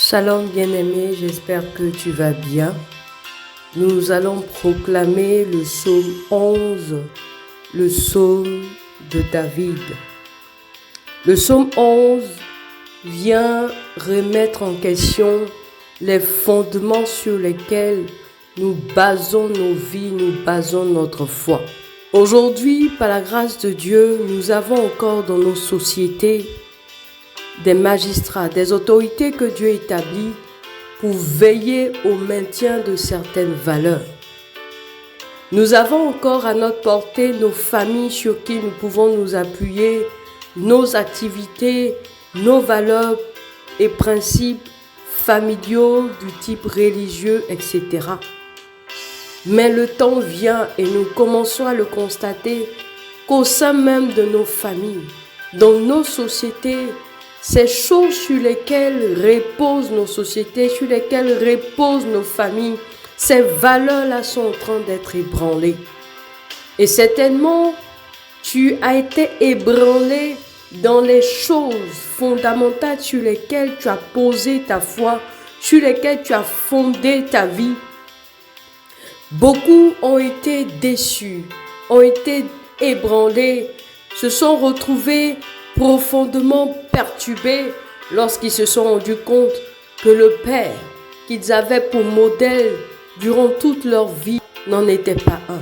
Shalom bien-aimé, j'espère que tu vas bien. Nous allons proclamer le psaume 11, le psaume de David. Le psaume 11 vient remettre en question les fondements sur lesquels nous basons nos vies, nous basons notre foi. Aujourd'hui, par la grâce de Dieu, nous avons encore dans nos sociétés des magistrats, des autorités que Dieu établit pour veiller au maintien de certaines valeurs. Nous avons encore à notre portée nos familles sur qui nous pouvons nous appuyer, nos activités, nos valeurs et principes familiaux du type religieux, etc. Mais le temps vient et nous commençons à le constater qu'au sein même de nos familles, dans nos sociétés, ces choses sur lesquelles reposent nos sociétés, sur lesquelles reposent nos familles, ces valeurs-là sont en train d'être ébranlées. Et certainement, tu as été ébranlé dans les choses fondamentales sur lesquelles tu as posé ta foi, sur lesquelles tu as fondé ta vie. Beaucoup ont été déçus, ont été ébranlés, se sont retrouvés profondément perturbés lorsqu'ils se sont rendus compte que le Père qu'ils avaient pour modèle durant toute leur vie n'en était pas un.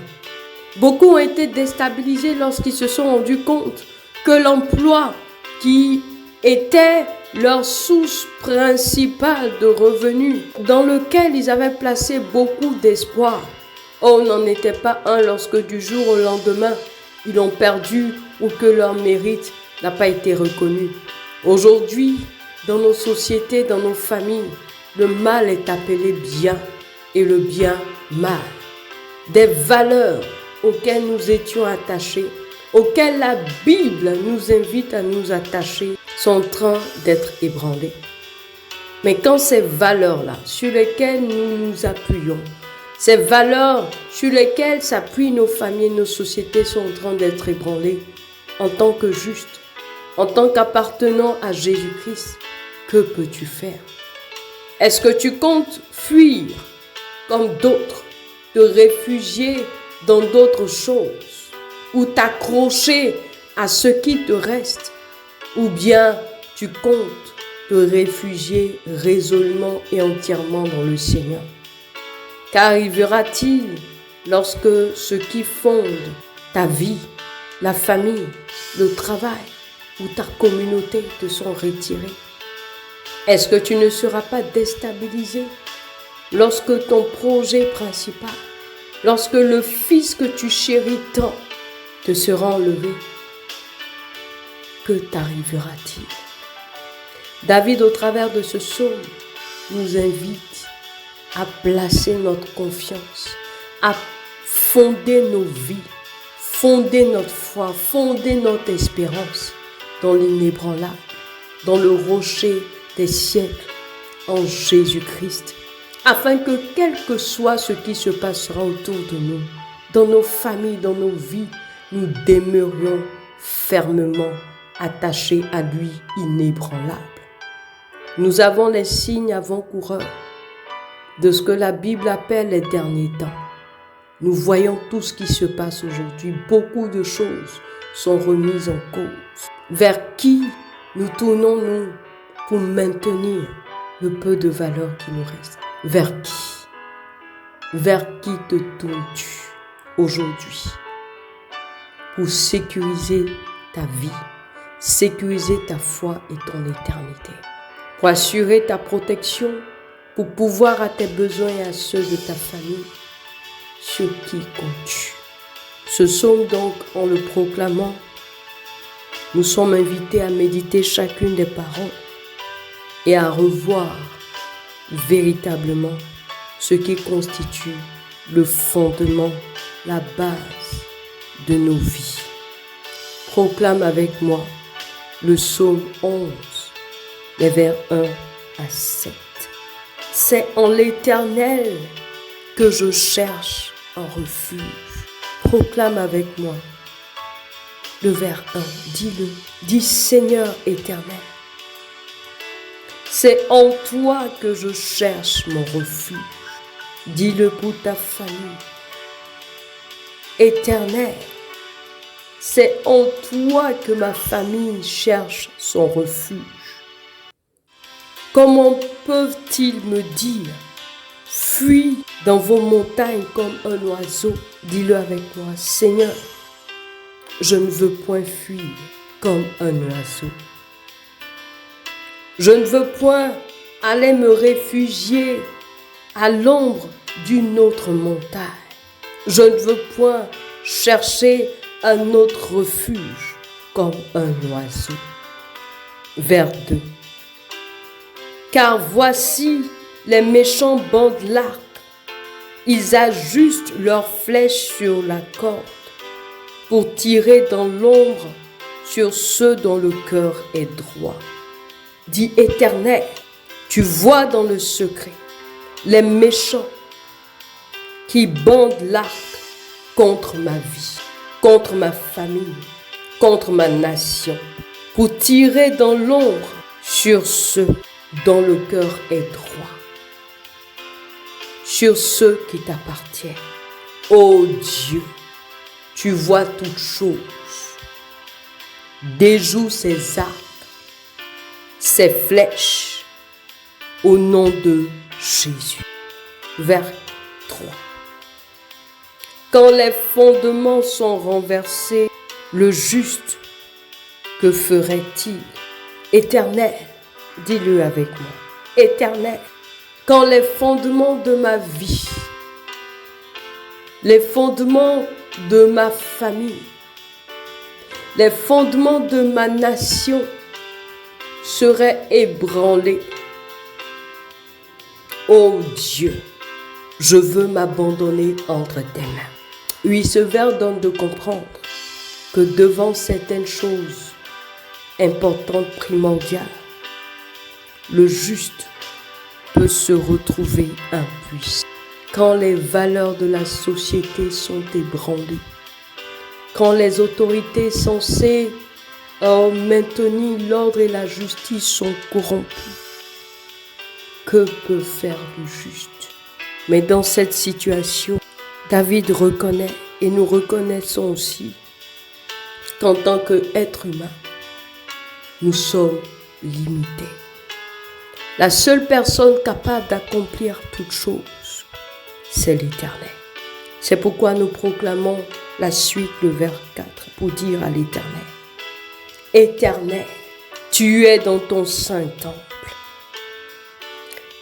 Beaucoup ont été déstabilisés lorsqu'ils se sont rendus compte que l'emploi qui était leur source principale de revenus, dans lequel ils avaient placé beaucoup d'espoir, n'en était pas un lorsque du jour au lendemain, ils l'ont perdu ou que leur mérite n'a pas été reconnu. Aujourd'hui, dans nos sociétés, dans nos familles, le mal est appelé bien et le bien mal. Des valeurs auxquelles nous étions attachés, auxquelles la Bible nous invite à nous attacher, sont en train d'être ébranlées. Mais quand ces valeurs-là, sur lesquelles nous nous appuyons, ces valeurs sur lesquelles s'appuient nos familles, nos sociétés sont en train d'être ébranlées, en tant que juste, en tant qu'appartenant à Jésus-Christ, que peux-tu faire? Est-ce que tu comptes fuir comme d'autres, te réfugier dans d'autres choses ou t'accrocher à ce qui te reste? Ou bien tu comptes te réfugier résolument et entièrement dans le Seigneur? Qu'arrivera-t-il lorsque ce qui fonde ta vie, la famille, le travail ou ta communauté te sont retirés? Est-ce que tu ne seras pas déstabilisé lorsque ton projet principal, lorsque le fils que tu chéris tant te sera enlevé? Que t'arrivera-t-il? David, au travers de ce psaume, nous invite à placer notre confiance, à fonder nos vies, fonder notre foi, fonder notre espérance dans l'inébranlable, dans le rocher des siècles, en Jésus-Christ, afin que quel que soit ce qui se passera autour de nous, dans nos familles, dans nos vies, nous demeurions fermement attachés à lui inébranlable. Nous avons les signes avant-coureurs de ce que la Bible appelle les derniers temps. Nous voyons tout ce qui se passe aujourd'hui. Beaucoup de choses sont remises en cause. Vers qui nous tournons-nous pour maintenir le peu de valeur qui nous reste? Vers qui? Vers qui te tournes-tu aujourd'hui pour sécuriser ta vie, sécuriser ta foi et ton éternité, pour assurer ta protection, pour pouvoir à tes besoins et à ceux de ta famille? Sur qui comptes-tu? Ce psaume donc, en le proclamant, nous sommes invités à méditer chacune des paroles et à revoir véritablement ce qui constitue le fondement, la base de nos vies. Proclame avec moi le psaume 11, les vers 1 à 7. C'est en l'Éternel que je cherche un refuge. Proclame avec moi le vers 1, dis-le, dis Seigneur éternel, C'est en toi que je cherche mon refuge. Dis-le pour ta famille. Éternel, c'est en toi que ma famille cherche son refuge. Comment peuvent-ils me dire, fuis dans vos montagnes comme un oiseau? Dis-le avec moi, Seigneur, je ne veux point fuir comme un oiseau. Je ne veux point aller me réfugier à l'ombre d'une autre montagne. Je ne veux point chercher un autre refuge comme un oiseau. Vers 2. Car voici les méchants bandent l'arc. Ils ajustent leurs flèches sur la corde pour tirer dans l'ombre sur ceux dont le cœur est droit. Dis Éternel, tu vois dans le secret les méchants qui bandent l'arc contre ma vie, contre ma famille, contre ma nation, pour tirer dans l'ombre sur ceux dont le cœur est droit, sur ceux qui t'appartiennent. Ô Dieu, tu vois toutes choses. Déjoue ces arcs, ces flèches, au nom de Jésus. Vers 3. Quand les fondements sont renversés, le juste, que ferait-il? Éternel, dis-le avec moi. Éternel, quand les fondements de ma vie, les fondements de ma famille, les fondements de ma nation seraient ébranlés. Ô Dieu, je veux m'abandonner entre tes mains. Oui, ce vers donne de comprendre que devant certaines choses importantes, primordiales, le juste peut se retrouver impuissant. Quand les valeurs de la société sont ébranlées, quand les autorités censées maintenir l'ordre et la justice sont corrompues, que peut faire le juste? Mais dans cette situation, David reconnaît, et nous reconnaissons aussi, qu'en tant qu'être humain, nous sommes limités. La seule personne capable d'accomplir toutes choses, c'est l'Éternel. C'est pourquoi nous proclamons la suite, le vers 4, pour dire à l'Éternel, Éternel, tu es dans ton saint temple.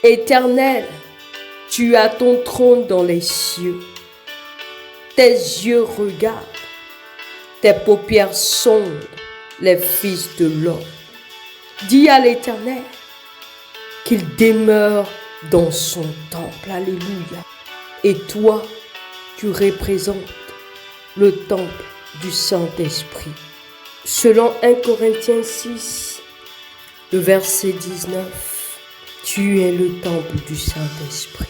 Éternel, tu as ton trône dans les cieux. Tes yeux regardent, tes paupières sondent les fils de l'homme. Dis à l'Éternel qu'il demeure dans son temple. Alléluia. Et toi, tu représentes le temple du Saint-Esprit. Selon 1 Corinthiens 6, le verset 19, tu es le temple du Saint-Esprit.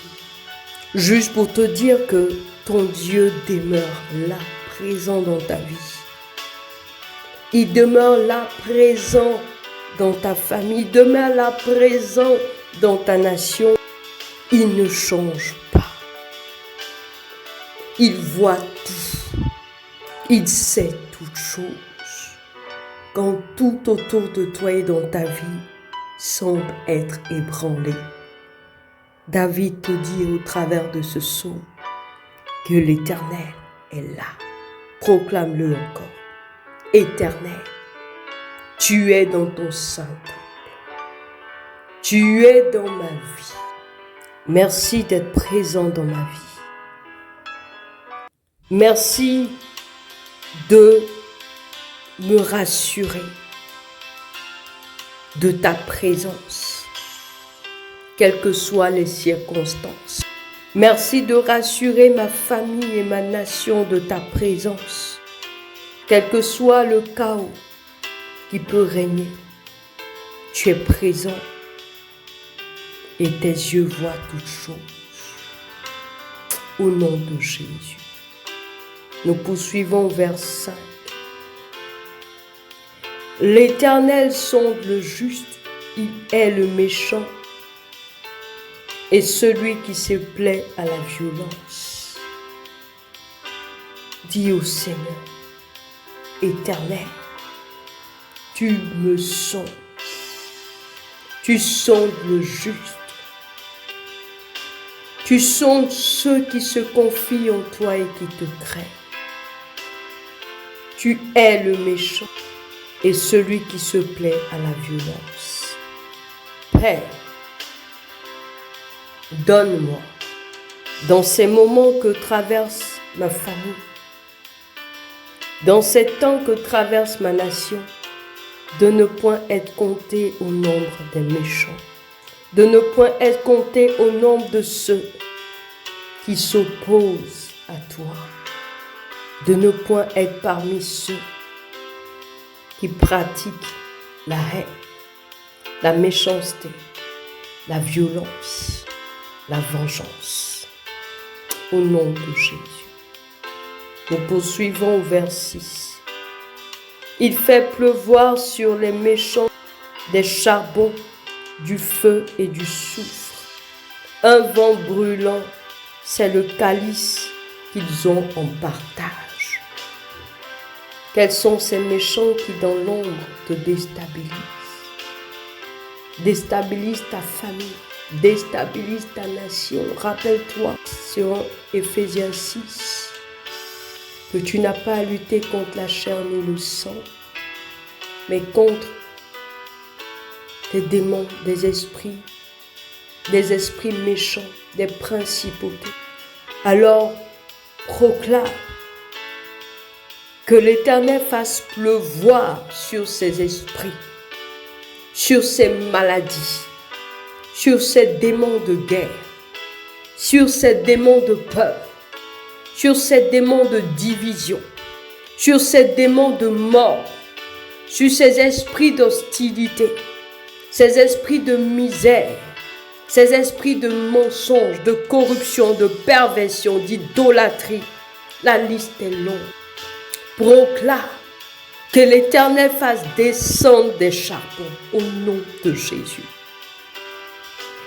Juste pour te dire que ton Dieu demeure là, présent dans ta vie. Il demeure là, présent dans ta famille. Il demeure là, présent dans ta nation. Il ne change pas. Il voit tout. Il sait toutes choses. Quand tout autour de toi et dans ta vie semble être ébranlé, David te dit au travers de ce psaume que l'Éternel est là. Proclame-le encore. Éternel, tu es dans ton saint temple. Tu es dans ma vie. Merci d'être présent dans ma vie. Merci de me rassurer de ta présence, quelles que soient les circonstances. Merci de rassurer ma famille et ma nation de ta présence, quel que soit le chaos qui peut régner. Tu es présent et tes yeux voient toutes choses. Au nom de Jésus. Nous poursuivons vers 5. L'Éternel sonde le juste il est le méchant et celui qui se plaît à la violence. Dis au Seigneur, Éternel, tu me sondes, tu sondes le juste, tu sondes ceux qui se confient en toi et qui te craignent. Tu es le méchant et celui qui se plaît à la violence. Père, donne-moi, dans ces moments que traverse ma famille, dans ces temps que traverse ma nation, de ne point être compté au nombre des méchants, de ne point être compté au nombre de ceux qui s'opposent à toi, de ne point être parmi ceux qui pratiquent la haine, la méchanceté, la violence, la vengeance. Au nom de Jésus. Nous poursuivons au vers 6. Il fait pleuvoir sur les méchants des charbons, du feu et du soufre. Un vent brûlant, c'est le calice qu'ils ont en partage. Quels sont ces méchants qui dans l'ombre te déstabilisent? Déstabilisent ta famille, déstabilisent ta nation. Rappelle-toi sur Éphésiens 6 que tu n'as pas à lutter contre la chair ni le sang, mais contre des démons, des esprits méchants, des principautés. Alors, proclame que l'Éternel fasse pleuvoir sur ces esprits, sur ces maladies, sur ces démons de guerre, sur ces démons de peur, sur ces démons de division, sur ces démons de mort, sur ces esprits d'hostilité, ces esprits de misère, ces esprits de mensonge, de corruption, de perversion, d'idolâtrie. La liste est longue. Proclame que l'Éternel fasse descendre des charbons au nom de Jésus.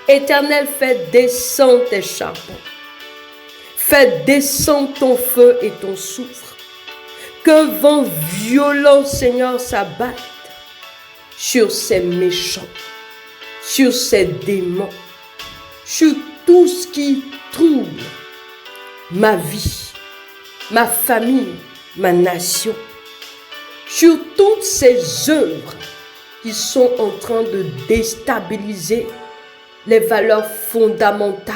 Éternel, fais descendre tes charbons. Fais descendre ton feu et ton soufre. Que vent violent, Seigneur, s'abatte sur ces méchants, sur ces démons, sur tout ce qui trouble ma vie, ma famille, ma nation, sur toutes ces œuvres qui sont en train de déstabiliser les valeurs fondamentales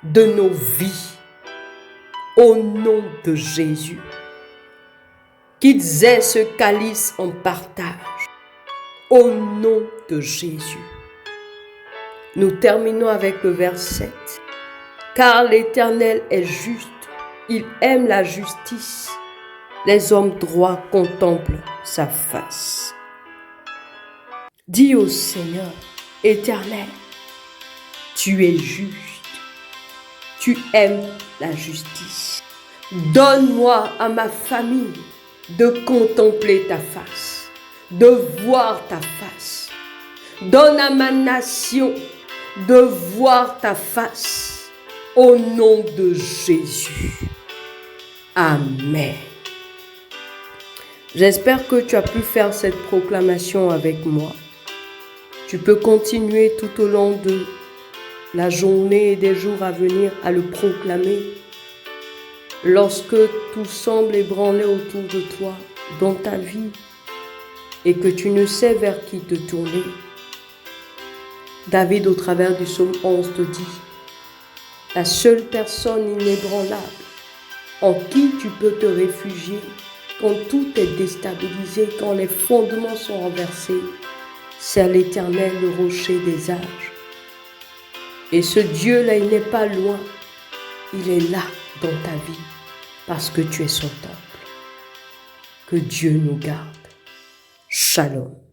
de nos vies. Au nom de Jésus, qu'ils aient ce calice en partage. Au nom de Jésus. Nous terminons avec le verset 7. Car l'Éternel est juste, il aime la justice. Les hommes droits contemplent sa face. Dis au Seigneur, Éternel, tu es juste, tu aimes la justice. Donne-moi à ma famille de contempler ta face, de voir ta face. Donne à ma nation de voir ta face au nom de Jésus. Amen. J'espère que tu as pu faire cette proclamation avec moi. Tu peux continuer tout au long de la journée et des jours à venir à le proclamer. Lorsque tout semble ébranlé autour de toi, dans ta vie, et que tu ne sais vers qui te tourner, David, au travers du psaume 11, te dit, la seule personne inébranlable en qui tu peux te réfugier quand tout est déstabilisé, quand les fondements sont renversés, c'est l'Éternel, le rocher des âges. Et ce Dieu-là, il n'est pas loin, il est là dans ta vie, parce que tu es son temple. Que Dieu nous garde. Shalom.